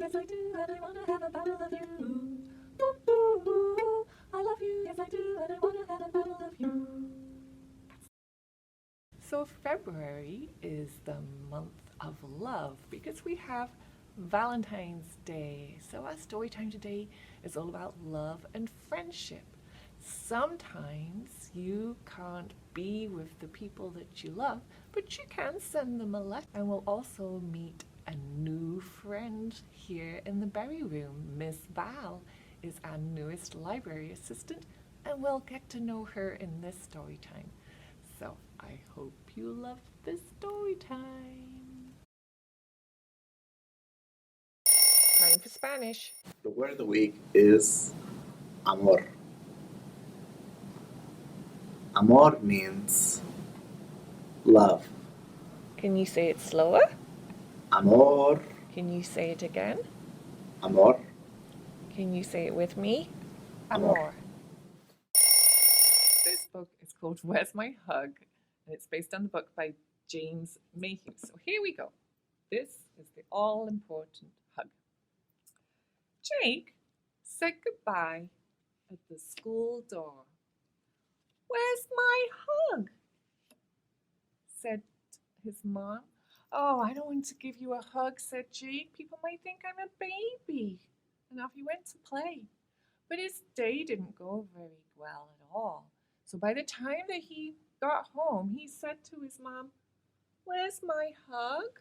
yes I do, and I wanna have a battle of you. Ooh, ooh, ooh, I love you, yes I do, and I wanna have a battle of you. So February is the month of love because we have Valentine's Day. So our story time today is all about love and friendship. Sometimes you can't be with the people that you love, but you can send them a letter. And we'll also meet a new friend here in the Berry Room. Miss Val is our newest library assistant, and we'll get to know her in this story time. So I hope you love this story time. Time for Spanish. The word of the week is amor. Amor means love. Can you say it slower? Amor, Can you say it again? amor, Can you say it with me? amor. This book is called Where's My Hug? And it's based on the book by James Mayhew. So here we go. This is the all important hug. Jake said goodbye at the school door. Where's my hug? Said his mom. Oh, I don't want to give you a hug, said Jake. People might think I'm a baby. And off he went to play. But his day didn't go very well at all. So by the time that he got home, he said to his mom, Where's my hug?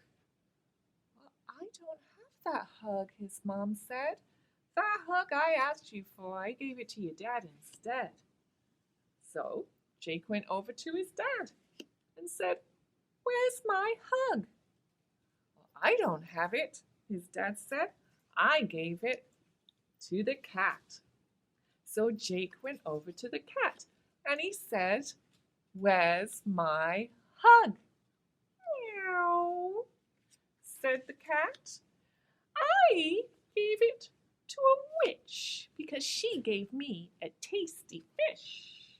Well, I don't have that hug, his mom said. That hug I asked you for, I gave it to your dad instead. So Jake went over to his dad and said, Where's my hug? Well, I don't have it, his dad said. I gave it to the cat. So Jake went over to the cat and he said, Where's my hug? Meow, said the cat. I gave it to a witch because she gave me a tasty fish.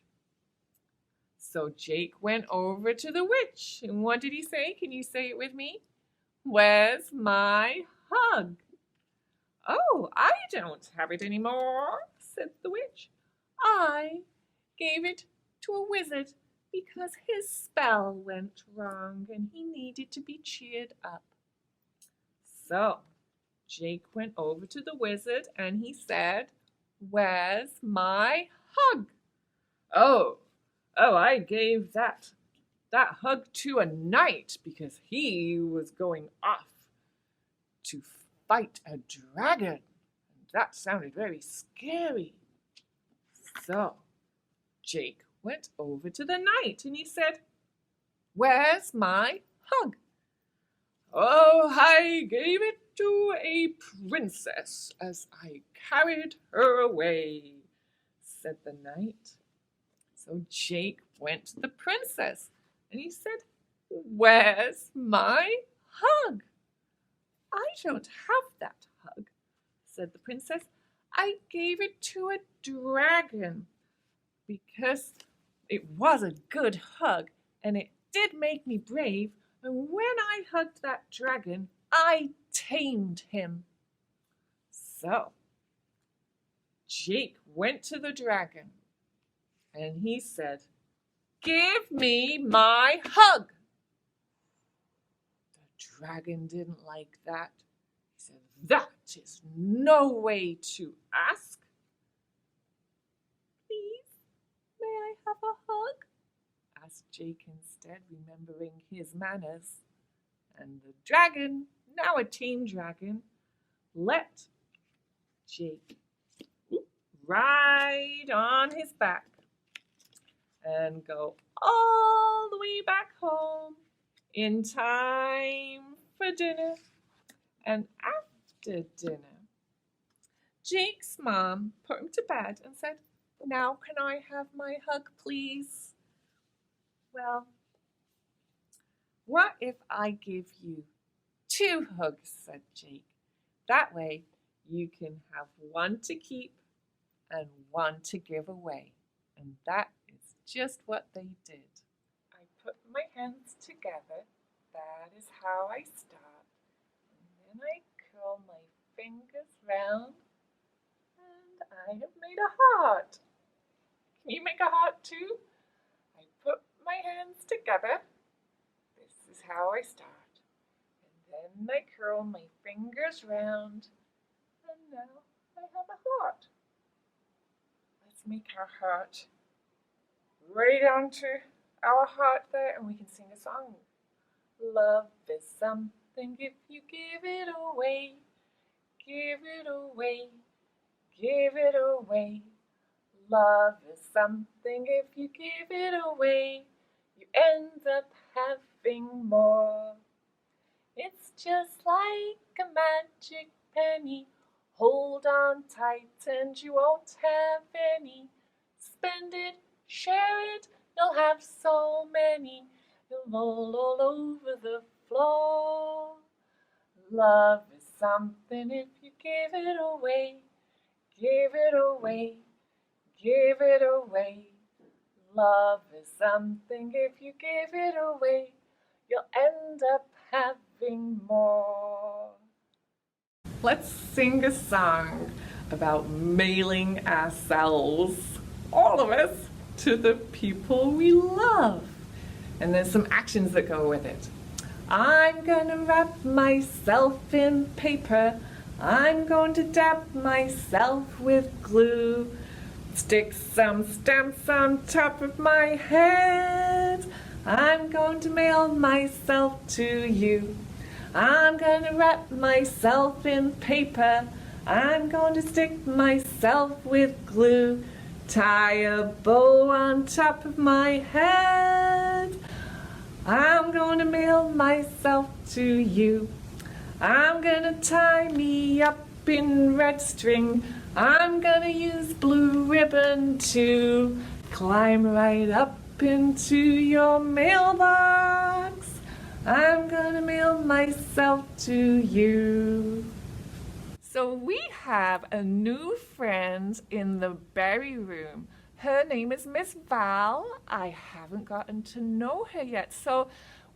So Jake went over to the witch. And what did he say? Can you say it with me? Where's my hug? Oh, I don't have it anymore, said the witch. I gave it to a wizard because his spell went wrong and he needed to be cheered up. So Jake went over to the wizard and he said, Where's my hug? Oh, I gave that hug to a knight because he was going off to fight a dragon. And that sounded very scary. So Jake went over to the knight and he said, Where's my hug? Oh, I gave it to a princess as I carried her away, said the knight. So Jake went to the princess and he said, Where's my hug? I don't have that hug, said the princess. I gave it to a dragon because it was a good hug and it did make me brave. And when I hugged that dragon, I tamed him. So Jake went to the dragon and he said, Give me my hug. The dragon didn't like that. He said, That is no way to ask. Please, may I have a hug? Asked Jake instead, remembering his manners. And the dragon, now a tame dragon, let Jake ride on his back and go all the way back home in time for dinner. And after dinner, Jake's mom put him to bed and said, Now can I have my hug, please? Well, what if I give you 2 hugs, said Jake. That way you can have one to keep and one to give away. And that is just what they did. I put my hands together. That is how I start. And then I curl my fingers round, and I have made a heart. Can you make a heart too? I put my hands together. This is how I start. And then I curl my fingers round, and now I have a heart. Let's make our heart right onto our heart there, and we can sing a song. Love is something if you give it away, give it away, give it away. Love is something if you give it away, you end up having more. It's just like a magic penny. Hold on tight and you won't have any. Spend it, share it, you'll have so many. You'll roll all over the floor. Love is something if you give it away. Give it away, give it away. Love is something if you give it away. You'll end up having more. Let's sing a song about mailing ourselves, all of us, to the people we love. And there's some actions that go with it. I'm gonna wrap myself in paper. I'm going to dab myself with glue. Stick some stamps on top of my head. I'm going to mail myself to you. I'm gonna wrap myself in paper. I'm going to stick myself with glue. Tie a bow on top of my head. I'm going to mail myself to you. I'm gonna tie me up in red string. I'm gonna use blue ribbon to climb right up into your mailbox. I'm gonna mail myself to you. So we have a new friend in the berry room. Her name is Miss Val. I haven't gotten to know her yet, so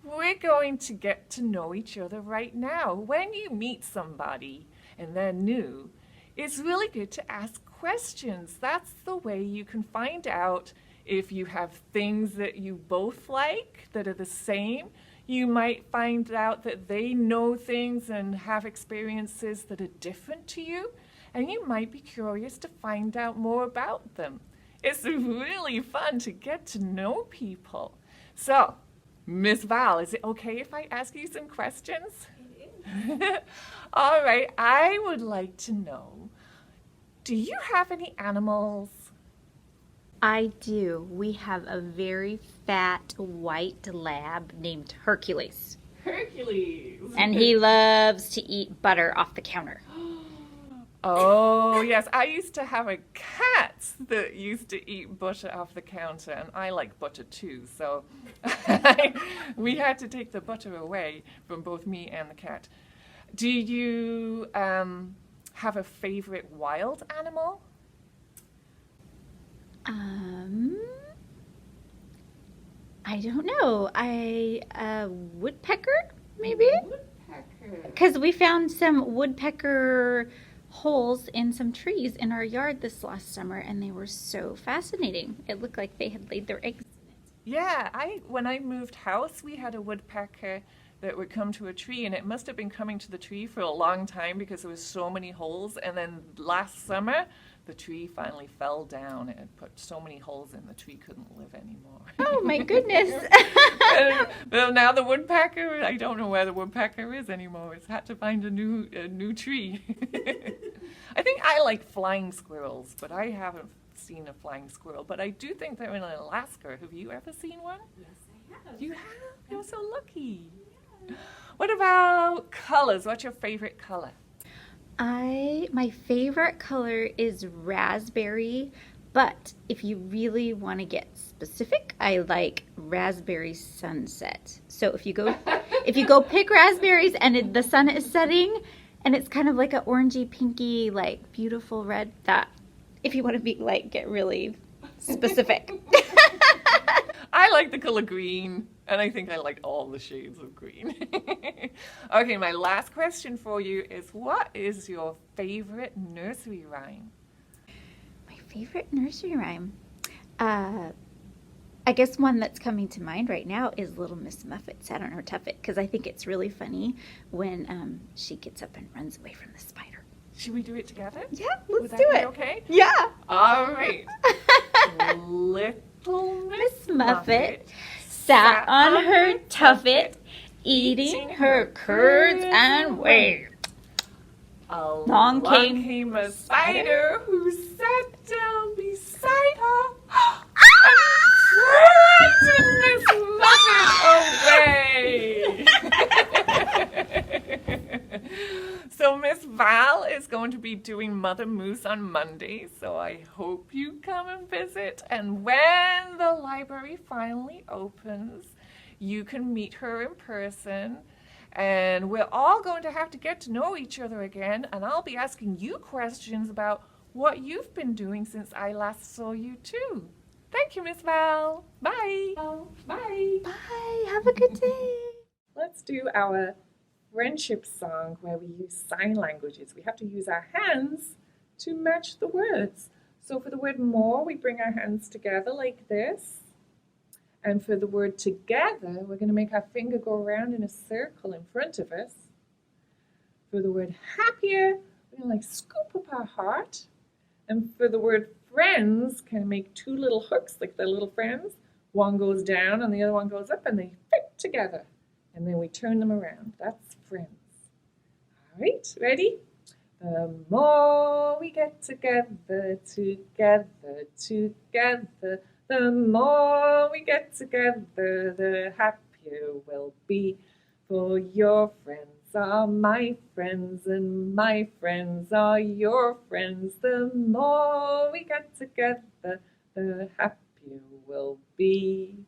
we're going to get to know each other right now. When you meet somebody and they're new, it's really good to ask questions. That's the way you can find out if you have things that you both like that are the same. You might find out that they know things and have experiences that are different to you, and you might be curious to find out more about them. It's really fun to get to know people. So, Miss Val, is it okay if I ask you some questions? It is. All right, I would like to know, do you have any animals? I do. We have a very fat white lab named Hercules. Hercules. And he loves to eat butter off the counter. Oh, yes. I used to have a cat that used to eat butter off the counter, and I like butter too, so we had to take the butter away from both me and the cat. Do you have a favorite wild animal? I don't know. Woodpecker, maybe? Woodpecker. Because we found some woodpecker holes in some trees in our yard this last summer, and they were so fascinating. It looked like they had laid their eggs in it. Yeah, when I moved house, we had a woodpecker that would come to a tree, and it must have been coming to the tree for a long time because there was so many holes. And then last summer, the tree finally fell down. It had put so many holes in, the tree couldn't live anymore. Oh my goodness. Well, now the woodpecker, I don't know where the woodpecker is anymore. It's had to find a new tree. I think I like flying squirrels, but I haven't seen a flying squirrel. But I do think they're in Alaska. Have you ever seen one? Yes, I have. You have? You're so lucky. Yeah. What about colors? What's your favorite color? My favorite color is raspberry, but if you really want to get specific, I like raspberry sunset. So if you go pick raspberries and the sun is setting and it's kind of like an orangey pinky like beautiful red, that if you want to be like get really specific. I like the color green. And I think I like all the shades of green. Okay, my last question for you is, what is your favorite nursery rhyme? My favorite nursery rhyme. I guess one that's coming to mind right now is Little Miss Muffet sat on her tuffet, because I think it's really funny when she gets up and runs away from the spider. Should we do it together? Yeah, Would let's that do be it. okay? Yeah. All right. Little Miss Muffet sat on her tuffet, eating her curds and whey. Along came a spider who sat down beside her and frightened Miss Muffet away. So Miss Val is going to be doing Mother Moose on Monday, so I hope you come and visit. And when the library finally opens, you can meet her in person. And we're all going to have to get to know each other again, and I'll be asking you questions about what you've been doing since I last saw you too. Thank you, Miss Val. Bye. Bye. Bye. Have a good day. Let's do our friendship song where we use sign languages. We have to use our hands to match the words. So for the word more, we bring our hands together like this. And for the word together, we're going to make our finger go around in a circle in front of us. For the word happier, we're going to like scoop up our heart. And for the word friends, kind of make two little hooks like they're little friends. One goes down and the other one goes up, and they fit together. And then we turn them around. That's friends. All right, ready? The more we get together, the more we get together, the happier we'll be. For your friends are my friends, and my friends are your friends. The more we get together, the happier we'll be.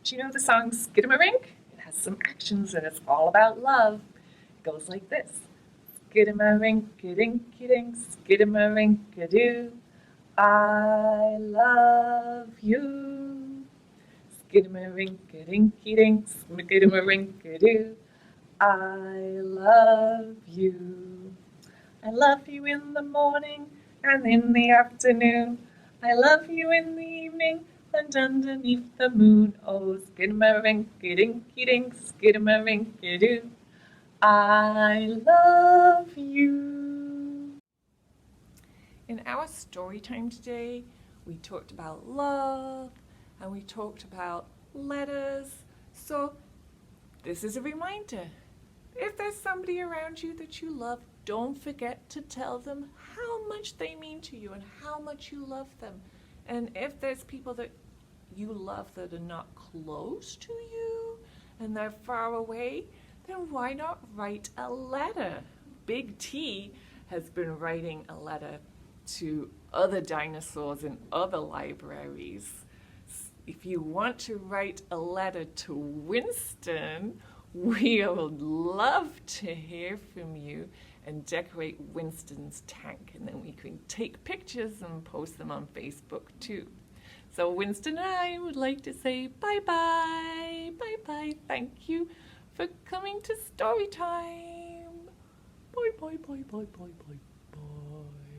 Do you know the song Skidamarink? It has some actions and it's all about love. It goes like this. Skidamarink-a-dink-a-dink, skidamarink-a-doo. I love you. Skidamarink-a-dinky-dink, skidamarink-a-doo. I love you. I love you in the morning and in the afternoon. I love you in the evening and underneath the moon. Oh, skidamarink-a-dinky-dink, skidamarink-a-doo. I love you. In our story time today, we talked about love and we talked about letters. So this is a reminder. If there's somebody around you that you love, don't forget to tell them how much they mean to you and how much you love them. And if there's people that you love that are not close to you and they're far away, then why not write a letter? Big T has been writing a letter to other dinosaurs in other libraries. If you want to write a letter to Winston, we would love to hear from you and decorate Winston's tank, and then we can take pictures and post them on Facebook too. So Winston and I would like to say bye-bye, bye-bye. Thank you for coming to Storytime. Bye, bye, bye, bye, bye, bye, bye.